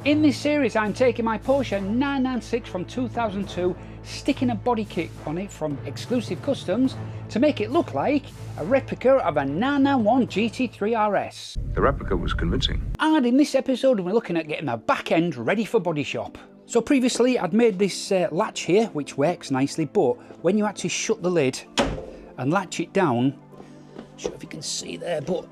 In this series I'm taking my Porsche 996 from 2002, sticking a body kit on it from Exclusive Customs to make it look like a replica of a 991 GT3RS. The replica was convincing. And in this episode we're looking at getting the back end ready for body shop. So previously I'd made this latch here, which works nicely, but when you actually shut the lid and latch it down, not sure if you can see there, but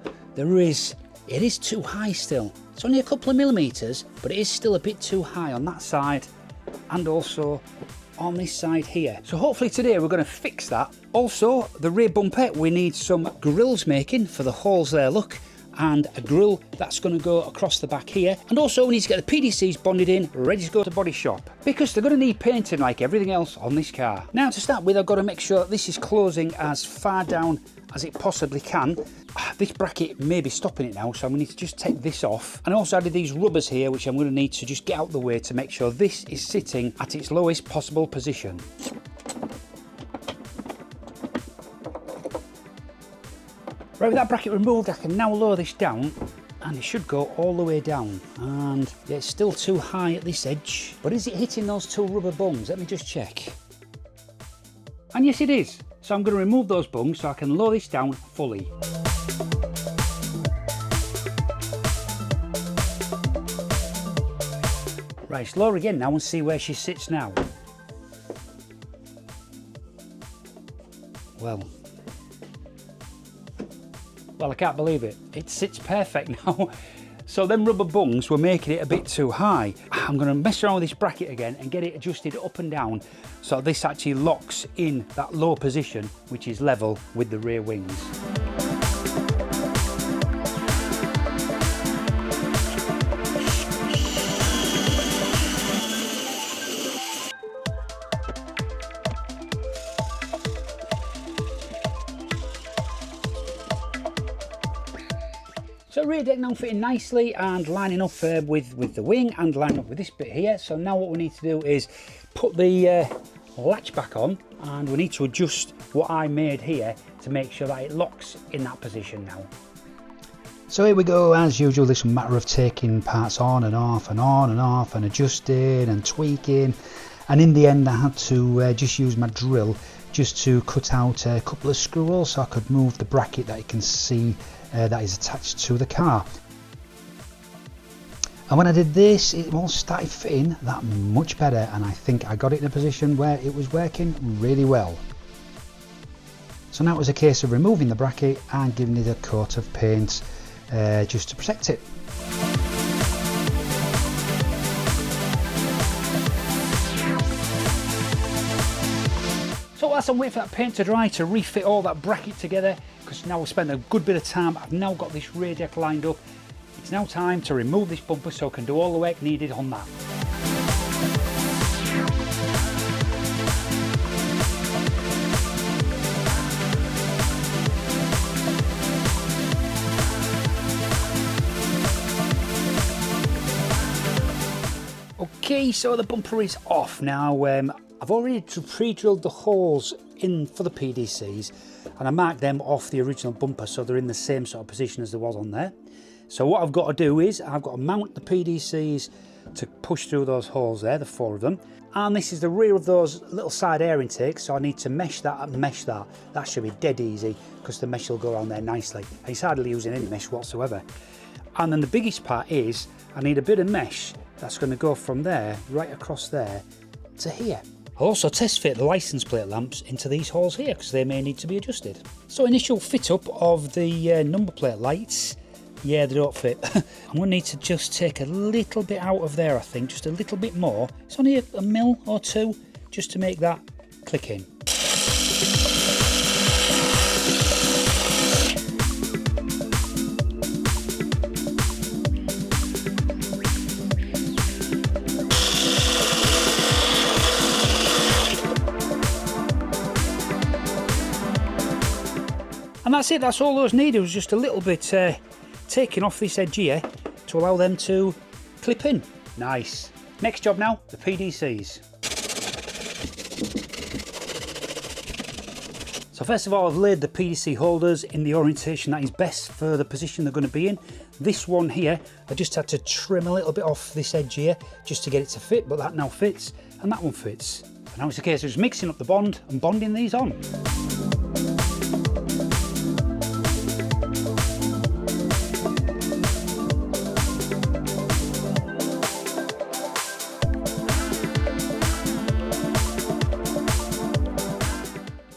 it is too high still. It's only a couple of millimeters, but it is still a bit too high on that side and also on this side here. So hopefully today we're going to fix that. Also, the rear bumper, we need some grills making for the holes there, look, and a grill that's going to go across the back here. And also we need to get the PDCs bonded in, ready to go to body shop, because they're going to need painting like everything else on this car. Now to start with, I've got to make sure that this is closing as far down as it possibly can. This bracket may be stopping it now, so I'm going to need to just take this off. And I also added these rubbers here, which I'm going to need to just get out of the way to make sure this is sitting at its lowest possible position. Right, with that bracket removed, I can now lower this down and it should go all the way down. And yeah, it's still too high at this edge, but is it hitting those two rubber bungs? Let me just check. And yes, it is. So I'm going to remove those bungs so I can lower this down fully. Right, let's lower again now and see where she sits now. Well, I can't believe it. It sits perfect now. So them rubber bungs were making it a bit too high. I'm going to mess around with this bracket again and get it adjusted up and down so this actually locks in that low position, which is level with the rear wings. So rear deck now fitting nicely and lining up with the wing and lining up with this bit here. So now what we need to do is put the latch back on, and we need to adjust what I made here to make sure that it locks in that position now. So here we go, as usual. This is a matter of taking parts on and off and on and off and adjusting and tweaking, and in the end I had to just use my drill just to cut out a couple of screw holes so I could move the bracket that you can see that is attached to the car. And when I did this, it all started fitting that much better, and I think I got it in a position where it was working really well. So now it was a case of removing the bracket and giving it a coat of paint just to protect it. So whilst I'm waiting for that paint to dry to refit all that bracket together, because now we've spent a good bit of time, I've now got this rear deck lined up. It's now time to remove this bumper so I can do all the work needed on that. Okay, so the bumper is off now. I've already pre-drilled the holes in for the PDCs, and I marked them off the original bumper so they're in the same sort of position as there was on there. So what I've got to do is I've got to mount the PDCs to push through those holes there, the 4 of them. And this is the rear of those little side air intakes, so I need to mesh that and mesh that. That should be dead easy because the mesh will go around there nicely. It's hardly using any mesh whatsoever. And then the biggest part is I need a bit of mesh that's going to go from there right across there to here. I'll also test fit the license plate lamps into these holes here because they may need to be adjusted. So initial fit up of the number plate lights, yeah, they don't fit. I'm going to need to just take a little bit out of there, I think, just a little bit more. It's only a mil or two just to make that click in. And that's it, that's all those needed, was just a little bit taking off this edge here to allow them to clip in. Nice. Next job now, the PDCs. So first of all, I've laid the PDC holders in the orientation that is best for the position they're going to be in. This one here, I just had to trim a little bit off this edge here just to get it to fit, but that now fits, and that one fits. And now it's a case of just mixing up the bond and bonding these on.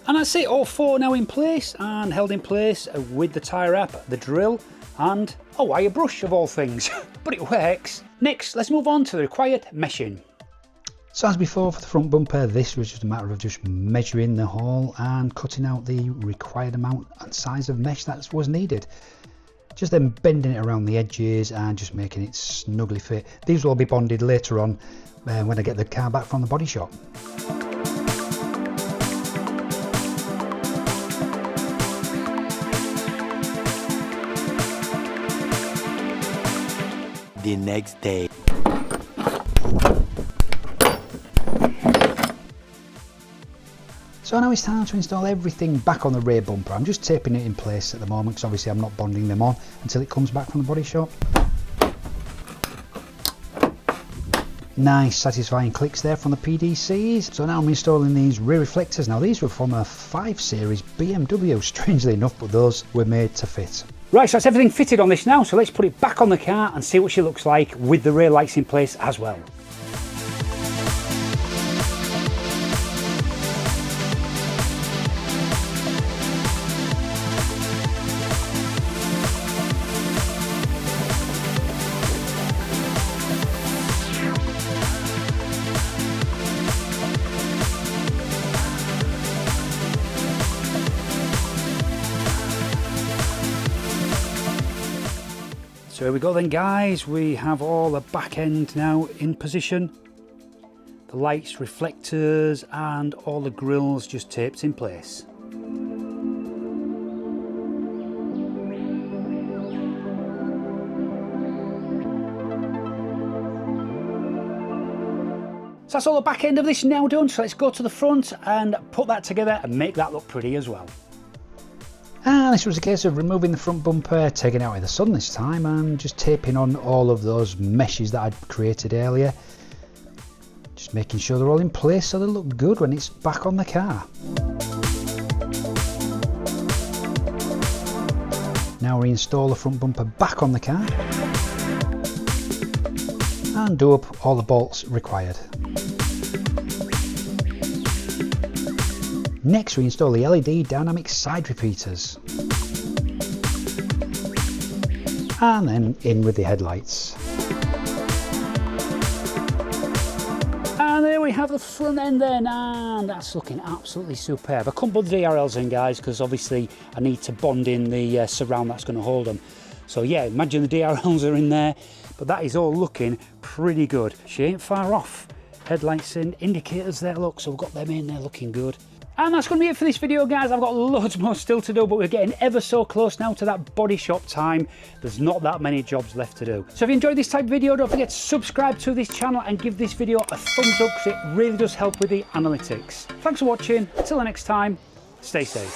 And that's it, all four now in place and held in place with the tie wrap, the drill, and a wire brush of all things, but it works. Next, let's move on to the required meshing. So as before for the front bumper, this was just a matter of just measuring the hole and cutting out the required amount and size of mesh that was needed. Just then bending it around the edges and just making it snugly fit. These will all be bonded later on when I get the car back from the body shop. The next day. So now it's time to install everything back on the rear bumper. I'm just taping it in place at the moment because obviously I'm not bonding them on until it comes back from the body shop. Nice satisfying clicks there from the PDCs. So now I'm installing these rear reflectors. Now these were from a 5 Series BMW, strangely enough, but those were made to fit. Right, so that's everything fitted on this now, so let's put it back on the car and see what she looks like with the rear lights in place as well. So here we go then guys, we have all the back end now in position. The lights, reflectors and all the grills just taped in place. So that's all the back end of this now done, so let's go to the front and put that together and make that look pretty as well. And this was a case of removing the front bumper, taking it out in the sun this time and just taping on all of those meshes that I'd created earlier. Just making sure they're all in place so they look good when it's back on the car. Now reinstall the front bumper back on the car and do up all the bolts required. Next we install the LED dynamic side repeaters and then in with the headlights. And there we have the front end then, and that's looking absolutely superb. I couldn't put the DRLs in guys because obviously I need to bond in the surround that's going to hold them. So yeah, imagine the DRLs are in there, but that is all looking pretty good. She ain't far off. Headlights in, indicators there, look, so we've got them in there looking good. And that's going to be it for this video guys. I've got loads more still to do, but we're getting ever so close now to that body shop time. There's not that many jobs left to do. So if you enjoyed this type of video, don't forget to subscribe to this channel and give this video a thumbs up because it really does help with the analytics. Thanks for watching. Until the next time, stay safe.